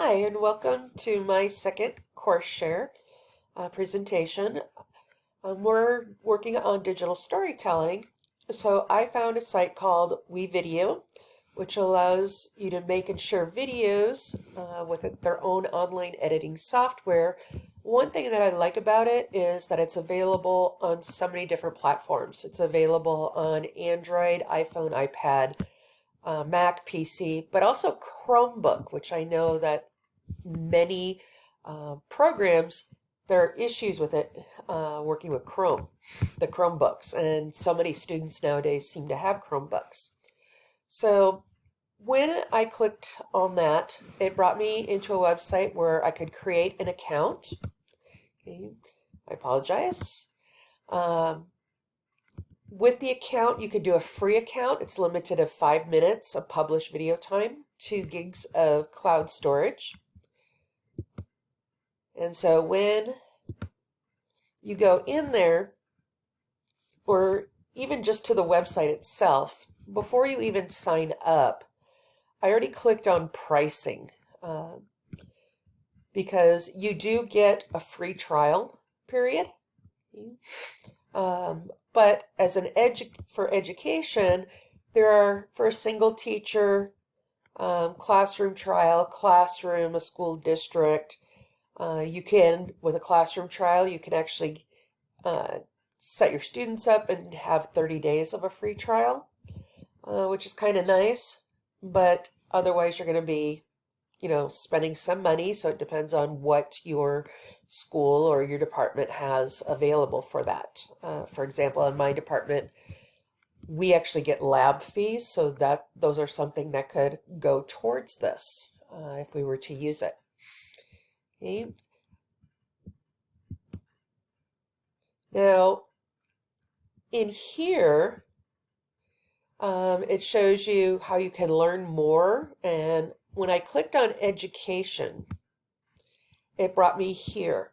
Hi, and welcome to my second course share presentation. We're working on digital storytelling. So I found a site called WeVideo, which allows you to make and share videos with their own online editing software. One thing that I like about it is that it's available on so many different platforms. It's available on Android, iPhone, iPad, Mac, PC, but also Chromebook, which I know that many programs, there are issues with it working with Chrome, the Chromebooks, and so many students nowadays seem to have Chromebooks. So when I clicked on that, it brought me into a website where I could create an account. Okay, I apologize. Um, with the account, you could do a free account. It's limited to 5 minutes of published video time, 2 gigs of cloud storage. And so when you go in there, or even just to the website itself, before you even sign up, I already clicked on pricing because you do get a free trial period. But as an for education, there are for a single teacher, classroom trial, classroom, a school district. You can, with a classroom trial, you can actually set your students up and have 30 days of a free trial, which is kind of nice. But otherwise, you're going to be, spending some money. So it depends on what your school or your department has available for that. For example, in my department, we actually get lab fees, so that those are something that could go towards this if we were to use it. Okay. Now, in here, it shows you how you can learn more. And when I clicked on education, it brought me here.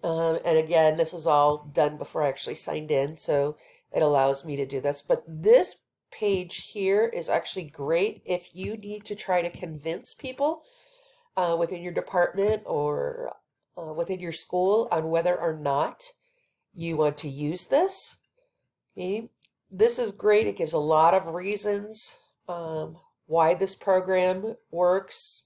And again, this is all done before I actually signed in, so it allows me to do this. But this page here is actually great if you need to try to convince people within your department or within your school on whether or not you want to use this. Okay. This is great. It gives a lot of reasons why this program works,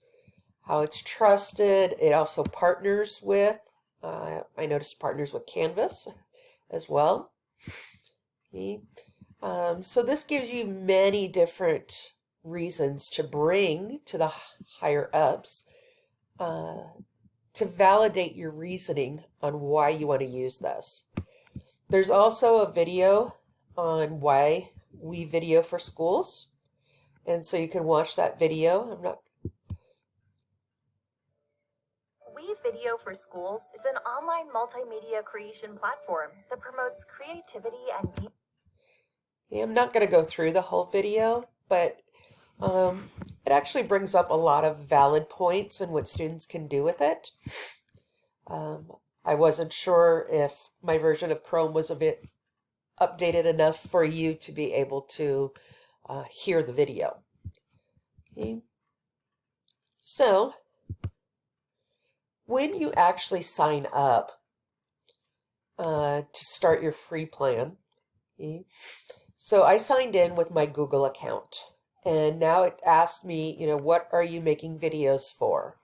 how it's trusted. It also partners with, I noticed partners with Canvas as well. Okay. So this gives you many different reasons to bring to the higher ups to validate your reasoning on why you want to use this. There's also a video on why WeVideo for schools, and so you can watch that video. WeVideo for Schools is an online multimedia creation platform that promotes creativity and I'm not going to go through the whole video, but it actually brings up a lot of valid points and what students can do with it. I wasn't sure if my version of Chrome was a bit updated enough for you to be able to hear the video. Okay. So when you actually sign up to start your free plan, okay, so I signed in with my Google account, and now it asked me, what are you making videos for?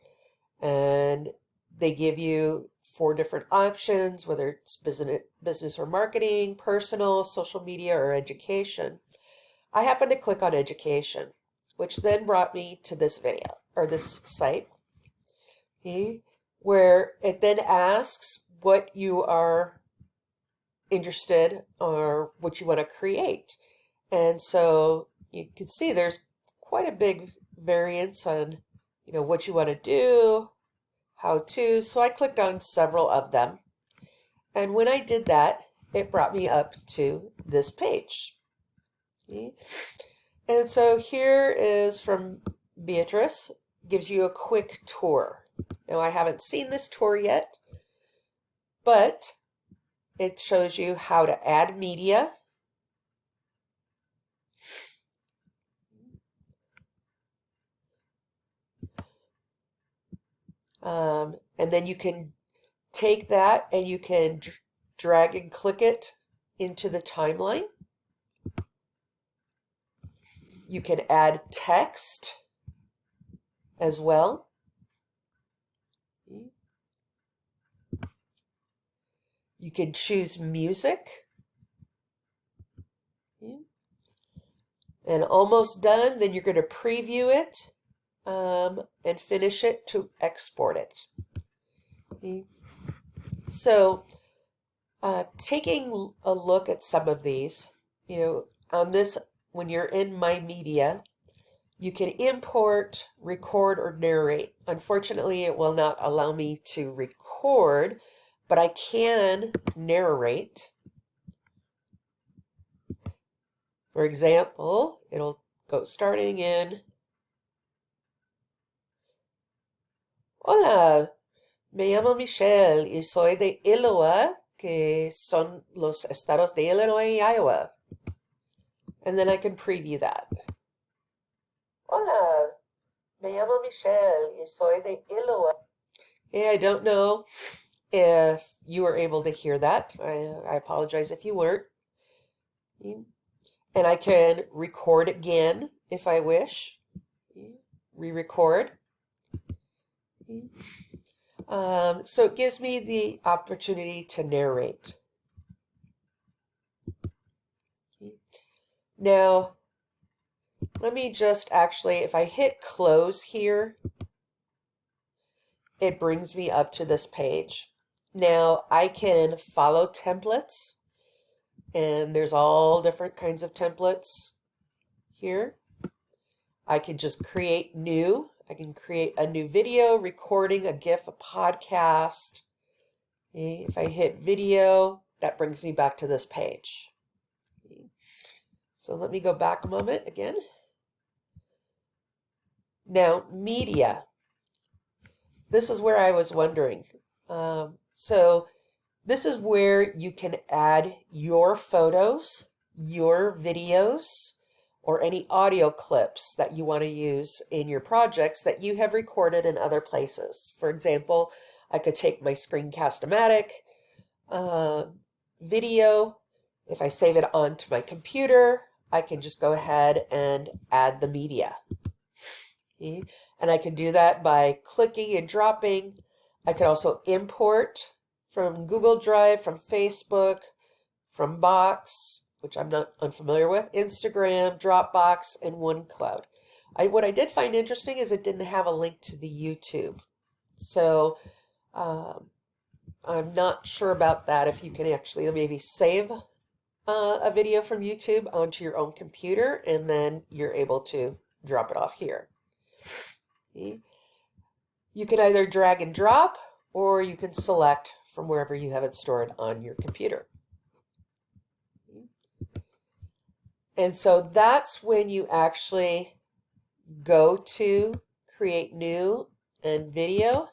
And they give you 4 different options, whether it's business or marketing, personal, social media, or education. I happened to click on education, which then brought me to this video, or this site, okay, where it then asks what you are interested or what you want to create. And so you can see there's quite a big variance on, what you want to do, how to. So I clicked on several of them. And when I did that, it brought me up to this page. Okay. And so here is from Beatrice, gives you a quick tour. Now I haven't seen this tour yet, but it shows you how to add media. And then you can take that and you can drag and click it into the timeline. You can add text as well. You can choose music. And almost done, then you're going to preview it and finish it to export it. So taking a look at some of these, on this, when you're in My Media, you can import, record, or narrate. Unfortunately, it will not allow me to record, but I can narrate. For example, it'll go starting in, Hola, me llamo Michelle y soy de Iowa, que son los estados de Illinois y Iowa. And then I can preview that. Hola, me llamo Michelle y soy de Iowa. I don't know if you were able to hear that. I apologize if you weren't. And I can record again if I wish. Re-record. So it gives me the opportunity to narrate. Now, let me just actually, if I hit close here, it brings me up to this page. Now, I can follow templates, and there's all different kinds of templates here. I can just create new. I can create a new video, recording, a GIF, a podcast. Okay. If I hit video, that brings me back to this page. Okay. So let me go back a moment again. Now, media. This is where I was wondering. So this is where you can add your photos, your videos, or any audio clips that you want to use in your projects that you have recorded in other places. For example, I could take my Screencast-O-Matic video. If I save it onto my computer, I can just go ahead and add the media. Okay. And I can do that by clicking and dropping. I could also import from Google Drive, from Facebook, from Box, which I'm not unfamiliar with, Instagram, Dropbox, and OneCloud. What I did find interesting is it didn't have a link to the YouTube. So I'm not sure about that, if you can actually maybe save a video from YouTube onto your own computer, and then you're able to drop it off here. Okay. You can either drag and drop, or you can select from wherever you have it stored on your computer. And so that's when you actually go to create new and video.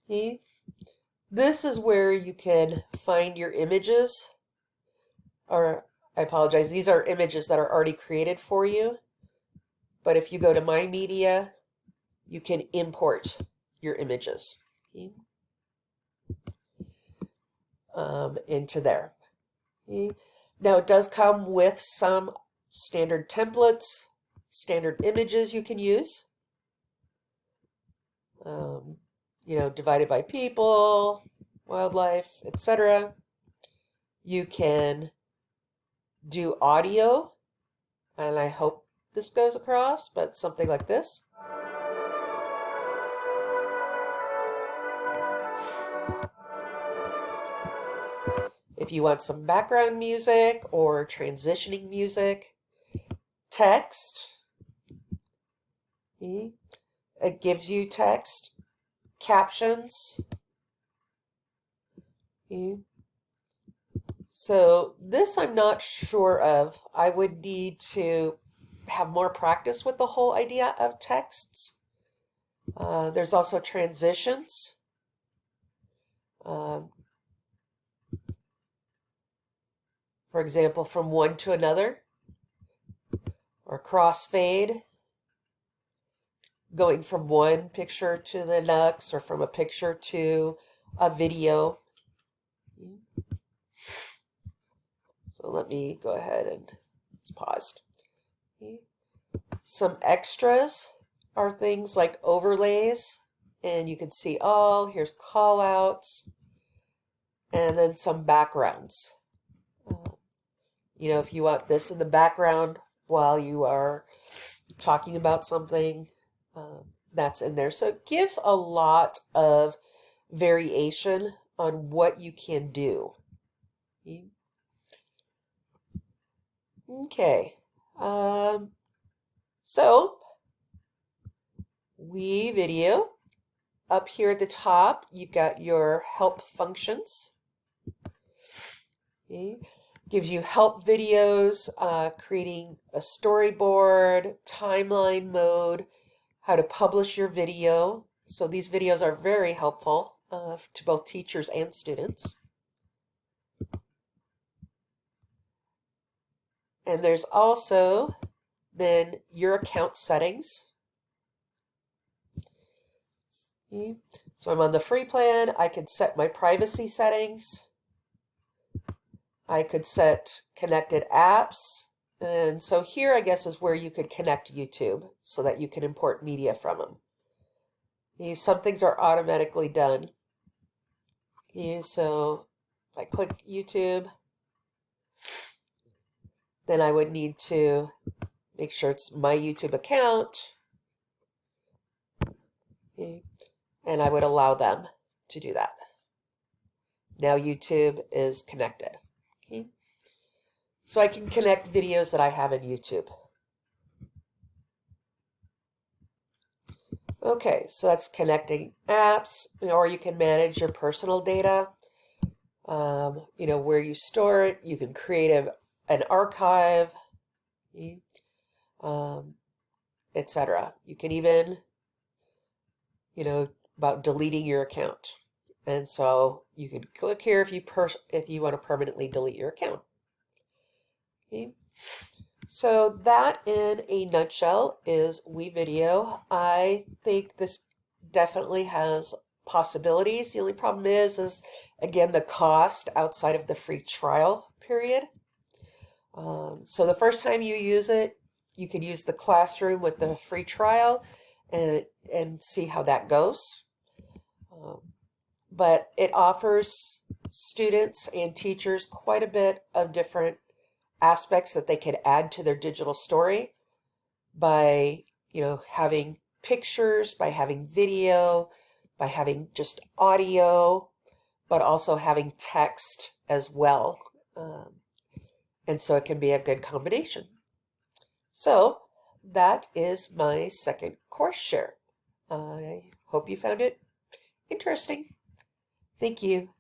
Okay. This is where you can find your images, or I apologize, these are images that are already created for you. But if you go to My Media, you can import your images. Okay. Into there. Okay. Now, it does come with some standard templates, standard images you can use. Divided by people, wildlife, etc. You can do audio, and I hope this goes across, but something like this. If you want some background music or transitioning music, text, okay. It gives you text, captions. Okay. So this I'm not sure of. I would need to have more practice with the whole idea of texts. There's also transitions. For example, from one to another, or crossfade. going from one picture to the next or from a picture to a video. So let me go ahead and it's paused. Some extras are things like overlays, and you can see, oh, here's call outs, and then some backgrounds. If you want this in the background while you are talking about something, that's in there. So it gives a lot of variation on what you can do. Okay. So WeVideo. Up here at the top, you've got your help functions. Okay. Gives you help videos, creating a storyboard, timeline mode, how to publish your video. So these videos are very helpful to both teachers and students. And there's also then your account settings. Okay. So I'm on the free plan. I could set my privacy settings. I could set connected apps. And so here, I guess, is where you could connect YouTube so that you can import media from them. Some things are automatically done. So if I click YouTube, then I would need to make sure it's my YouTube account. And I would allow them to do that. Now YouTube is connected. Okay. So I can connect videos that I have in YouTube. Okay, so that's connecting apps, or you can manage your personal data, where you store it. You can create an archive, etc. You can even, about deleting your account. And so you can click here if you want to permanently delete your account. Okay. So that in a nutshell is WeVideo. I think this definitely has possibilities. The only problem is again, the cost outside of the free trial period. So the first time you use it, you can use the classroom with the free trial and see how that goes. But it offers students and teachers quite a bit of different aspects that they could add to their digital story by, having pictures, by having video, by having just audio, but also having text as well. And so it can be a good combination. So that is my second course share. I hope you found it interesting. Thank you.